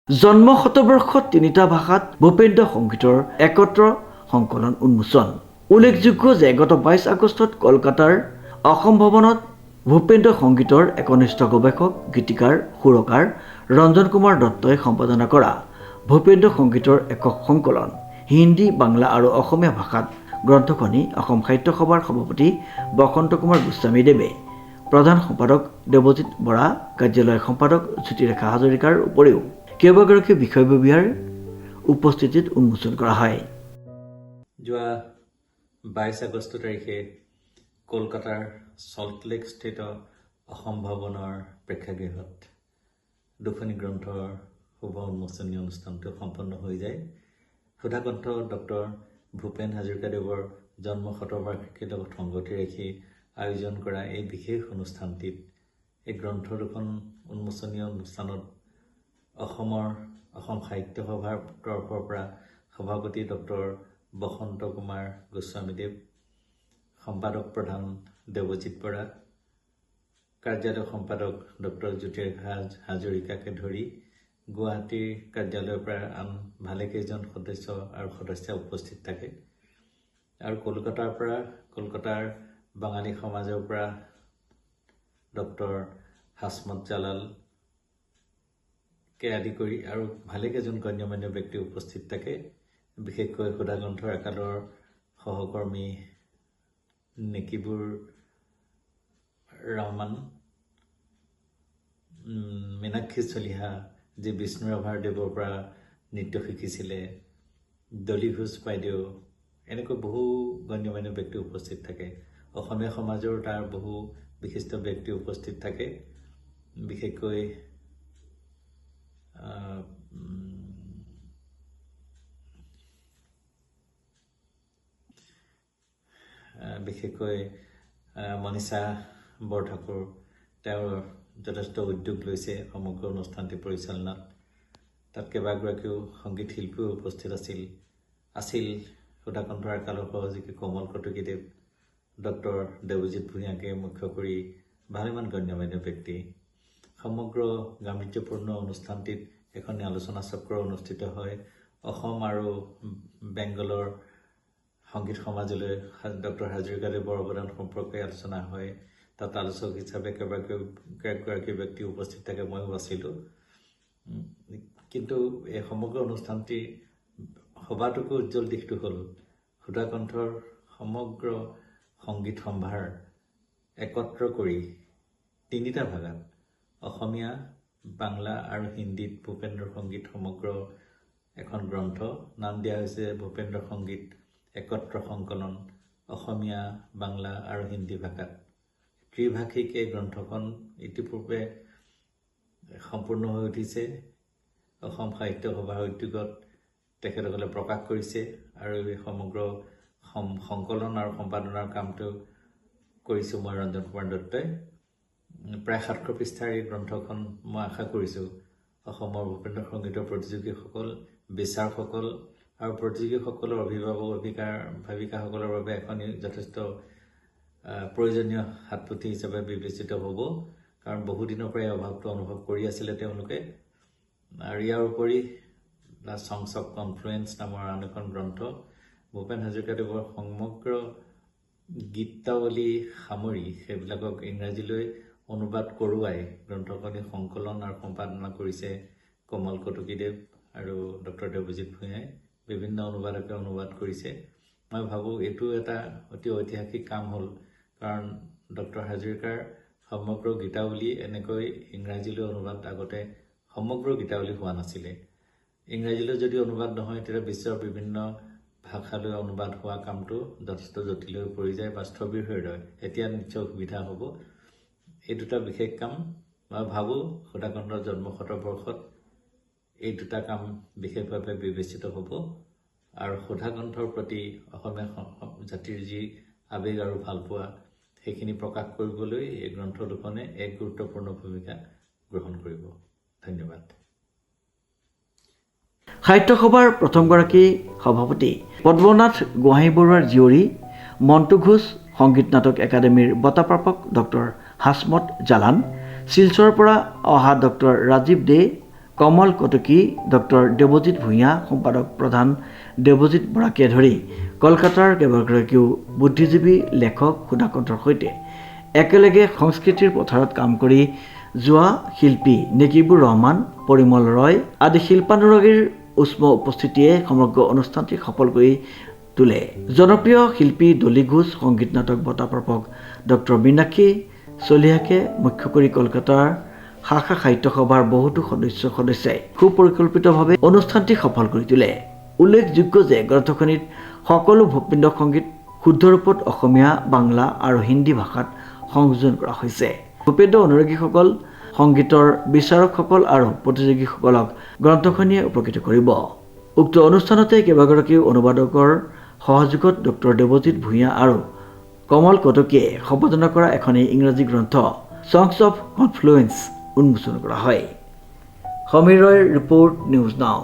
জন্ম শতবৰ্ষত তিনিটা ভাষাত ভূপেন্দ্ৰ সংগীতৰ একত্ৰ সংকলন উন্মোচন। উল্লেখযোগ্য যে গত 22 আগষ্টত কলকাতাৰ অসম ভৱনত ভূপেন্দ্ৰ সংগীতৰ একনিষ্ঠ গৱেষক গীতিকাৰ সুৰকাৰ ৰঞ্জন কুমাৰ দত্তই সম্পাদনা কৰা ভূপেন্দ্ৰ সংগীতৰ একক সংকলন হিন্দী, বাংলা আৰু অসমীয়া ভাষাত গ্ৰন্থখনি অসম সাহিত্য সভাৰ সভাপতি বসন্ত কুমাৰ গোস্বামী দেৱে, প্ৰধান সম্পাদক দেৱজিৎ বৰা, কাৰ্যালয় সম্পাদক জ্যোতিৰেখা হাজৰিকাৰ উপৰিও কেইবাগৰাকী বিষয়ববীয়াৰ উপস্থিতিত উন্মোচন কৰা হয়। যোৱা 22 আগষ্ট তাৰিখে কলকাতাৰ সল্টলেক স্থিত অসম ভৱনৰ প্ৰেক্ষাগৃহত দুখনি গ্ৰন্থৰ শুভ উন্মোচনী অনুষ্ঠানটো সম্পন্ন হৈ যায়। সুধাকণ্ঠ ডক্টৰ ভূপেন হাজৰিকাদেৱৰ জন্ম শতবাৰ্ষিকীৰ লগত সংগতি ৰাখি আয়োজন কৰা এই বিশেষ অনুষ্ঠানটিত এই গ্ৰন্থ দুখন উন্মোচনী অনুষ্ঠানত অসম সাহিত্য সভাৰ তৰফৰ পৰা সভাপতি ডক্টৰ বসন্ত কুমাৰ গোস্বামীদেৱ, সম্পাদক প্ৰধান দেৱজিৎ বৰা, কাৰ্যালয় সম্পাদক ডক্টৰ জ্যোতিৰেখা হাজৰিকাকে ধৰি গুৱাহাটীৰ কাৰ্যালয়ৰ পৰা আন ভালেকেইজন সদস্য আৰু সদস্যা উপস্থিত থাকে। আৰু কলকাতাৰ বাঙালী সমাজৰ পৰা ডক্টৰ হাসমত জালাল কে আদি কৰি আৰু ভালেকেইজন গণ্যমান্য ব্যক্তি উপস্থিত থাকে। বিশেষকৈ সুধাকণ্ঠৰ একালৰ সহকৰ্মী নেকিবুৰ ৰহমান, মীনাক্ষী চলিহা যি বিষ্ণুৰাভাৰ দেৱৰ পৰা নৃত্য শিকিছিলে, ডলি ঘোষ বাইদেউ, এনেকৈ বহু গণ্যমান্য ব্যক্তি উপস্থিত থাকে। অসমীয়া সমাজৰ তাৰ বহু বিশিষ্ট ব্যক্তি উপস্থিত থাকে। বিশেষকৈ মনীষা বৰঠাকুৰ, তেওঁৰ যথেষ্ট উদ্যোগ লৈছে সমগ্ৰ অনুষ্ঠানটি পৰিচালনাত। তাত কেইবাগৰাকীও সংগীত শিল্পীও উপস্থিত আছিল সুধাকণ্ঠৰ একালৰ সহযোগী কমল কটকীদেৱ, ডক্টৰ দেৱজিৎ ভূঞাকে মুখ্য কৰি ভালেমান গণ্যমান্য ব্যক্তি। সমগ্ৰ গাম্ভীৰ্যপূৰ্ণ অনুষ্ঠানটিত এখন আলোচনা চক্ৰ অনুষ্ঠিত হয়। অসম আৰু বেংগলৰ সংগীত সমাজলৈ ডক্টৰ হাজৰিকাদেৱৰ অৱদান সম্পৰ্কে আলোচনা হয়। তাত আলোচক হিচাপে কেইগৰাকী ব্যক্তি উপস্থিত থাকে, ময়ো আছিলোঁ। কিন্তু এই সমগ্ৰ অনুষ্ঠানটি সবাতোকৈ উজ্জ্বল দিশটো হ'ল সুধাকণ্ঠৰ সমগ্ৰ সংগীত সম্ভাৰ একত্ৰ কৰি তিনিটা ভাষাত অসমীয়া, বাংলা আৰু হিন্দীত ভূপেন্দ্ৰ সংগীত সমগ্ৰ এখন গ্ৰন্থ নাম দিয়া হৈছে ভূপেন্দ্ৰ সংগীত একত্ৰ সংকলন, অসমীয়া, বাংলা আৰু হিন্দী ভাষাত। ত্ৰিভাষিক এই গ্ৰন্থখন ইতিপূৰ্বে সম্পূৰ্ণ হৈ উঠিছে। অসম সাহিত্য সভাৰ উদ্যোগত তেখেতসকলে প্ৰকাশ কৰিছে আৰু এই সমগ্ৰ সংকলন আৰু সম্পাদনাৰ কামটো কৰিছোঁ মই ৰঞ্জন কুমাৰ দত্তই। প্ৰায় 700 পৃষ্ঠাৰ এই গ্ৰন্থখন মই আশা কৰিছোঁ অসমৰ ভূপেন্দ্ৰ সংগীতৰ প্ৰতিযোগীসকল, বিচাৰকসকল আৰু প্ৰতিযোগীসকলৰ অভিভাৱক অভিভাৱিকাসকলৰ বাবে এখন যথেষ্ট প্ৰয়োজনীয় হাতপুথি হিচাপে বিবেচিত হ'ব। কাৰণ বহুদিনৰ পৰাই অভাৱটো অনুভৱ কৰি আছিলে তেওঁলোকে। আৰু ইয়াৰ উপৰি দ্য ছংছ অফ কনফ্লুৱেঞ্চ নামৰ আন এখন গ্ৰন্থ ভূপেন হাজৰিকাদেৱৰ সমগ্ৰ গীতাৱলী সামৰি সেইবিলাকক ইংৰাজীলৈ অনুবাদ কৰোৱাই গ্ৰন্থখনি সংকলন আৰু সম্পাদনা কৰিছে কমল কটকীদেৱ আৰু ডক্টৰ দেৱজিৎ ভূঞাই। বিভিন্ন অনুবাদকে অনুবাদ কৰিছে। মই ভাবোঁ এইটো এটা অতি ঐতিহাসিক কাম হ'ল, কাৰণ ডক্টৰ হাজৰিকাৰ সমগ্ৰ গীতাৱলী এনেকৈ ইংৰাজীলৈ অনুবাদ আগতে সমগ্ৰ গীতাৱলী হোৱা নাছিলে। ইংৰাজীলৈ যদি অনুবাদ নহয় তেতিয়া বিশ্বৰ বিভিন্ন ভাষালৈ অনুবাদ হোৱা কামটো যথেষ্ট জটিল হৈ পৰি যায় বা স্থবিৰ হৈ ৰয়। এতিয়া নিশ্চয় সুবিধা হ'ব। এই দুটা বিশেষ কাম মই ভাবোঁ সুধাকণ্ঠৰ জন্ম শতবৰ্ষত এই দুটা কাম বিশেষভাৱে বিবেচিত হ'ব। আৰু সুধাকণ্ঠৰ প্ৰতি অসমীয়া জাতিৰ যি আৱেগ আৰু ভালপোৱা সেইখিনি প্ৰকাশ কৰিবলৈ এই গ্ৰন্থ দুখনে এক গুৰুত্বপূৰ্ণ ভূমিকা গ্ৰহণ কৰিব। ধন্যবাদ। সাহিত্য সভাৰ প্ৰথমগৰাকী সভাপতি পদ্মনাথ গোহাঁই বৰুৱাৰ জীয়ৰী মণ্টু ঘোষ, সংগীত নাটক একাডেমীৰ বঁটাপ্ৰাপক ডক্টৰ হাসমত জালান, শিলচৰৰ পৰা অহা ডক্টৰ ৰাজীৱ দে, কমল কটকী, ডক্টৰ দেৱজিৎ ভূঞা, সম্পাদক প্ৰধান দেৱজিৎ বৰাকে ধৰি কলকাতাৰ কেইবাগৰাকীও বুদ্ধিজীৱী, লেখক, সুধাকণ্ঠৰ সৈতে একেলগে সংস্কৃতিৰ পথাৰত কাম কৰি যোৱা শিল্পী নেকিবুৰ ৰহমান, পৰিমল ৰয় আদি শিল্পানুৰাগীৰ উষ্ম উপস্থিতিয়ে সমগ্ৰ অনুষ্ঠানটি সফল কৰি তোলে। জনপ্ৰিয় শিল্পী ডলি ঘোষ, সংগীত নাটক বঁটা প্ৰাপক ডক্টৰ মীনাক্ষী চলিহাকে মুখ্য কৰি কলকাতাৰ শাখা সাহিত্য সভাৰ বহুতো সদস্যই সুপৰিকল্পিতভাৱে অনুষ্ঠানটি সফল কৰি তোলে। উল্লেখযোগ্য যে গ্ৰন্থখনিত সকলো ভূপিণ্ড সংগীত শুদ্ধ ৰূপত অসমীয়া, বাংলা আৰু হিন্দী ভাষাত সংযোজন কৰা হৈছে। ভূপেন্দ্ৰ অনুৰাগীসকল, সংগীতৰ বিচাৰকসকল আৰু প্ৰতিযোগীসকলক গ্ৰন্থখনিয়ে উপকৃত কৰিব। উক্ত অনুষ্ঠানতে কেইবাগৰাকীও অনুবাদকৰ সহযোগত ডক্টৰ দেৱজিৎ ভূঞা আৰু কমল কটকীয়ে সম্পাদনা কৰা এখন ইংৰাজী গ্ৰন্থ সংছ অফ কনফ্লুৱেন্স উন্মোচন কৰা হয়। সমীৰ ৰয়ৰ ৰিপৰ্ট, নিউজ নাও।